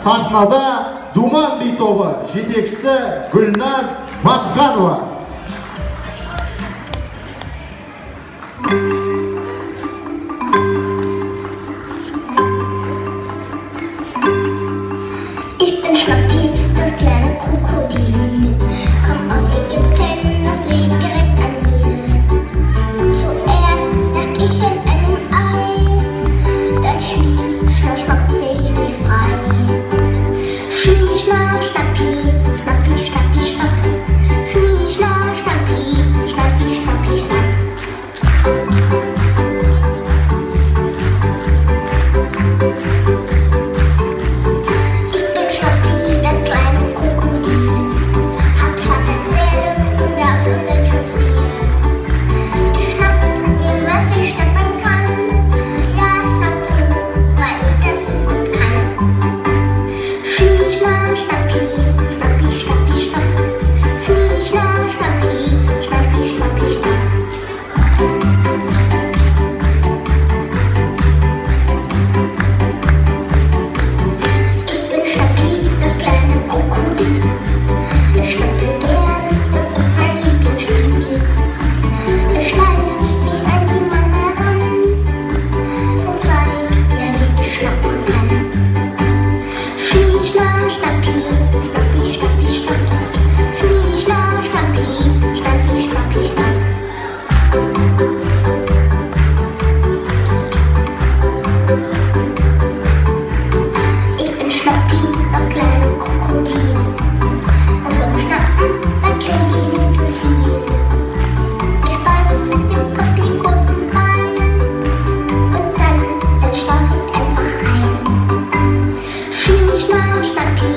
Sahnada Duman bi to'bi yetakchisi Gulnaz Matxanova. Ich bin Schnappi, das kleine Krokodil. Komm aus Ägypten, das lebt direkt an Nil. Zuerst lag ich in einem Ei, dann schnell schnappte ich mich frei. Schnie, schnapp, schnappi, schnappi, schnappi, schnapp. Schnie, schnapp, schnappi, schnappi, schnappi, schnapp. Ich bin Schnappi, das kleine Krokodil. Hab scharfe Zähne und dafür ganz schön viel. Ich schnapp mir, was ich schnappern kann. Ja, schnapp zu, weil ich das so gut kann. Schnie, schnapp, schnappi, schnappi, schnappi, schnapp. Schnie, schnapp, schnappi, schnappi, schnappi, schnapp. Ich bin Schnappi, das kleine Krokodil. Ich schnappe gern, das ist mein Lieblingsspiel. Ich schleich mich an die Mann heran und zeig mir, wie ich schnappen kann. Schnie, schnapp, schnappi, schnappi, schnappi, schnapp. Schnie, schnapp, schnappi, schnappi, schnappi, schnapp. Ich bin Schnappi, das kleine Krokodil. Und beim Schnappen, da krieg ich nicht zu viel. Ich beiß dem Papi kurz ins Bein und dann schlaf ich einfach ein. Schnie, schnapp, schnappi,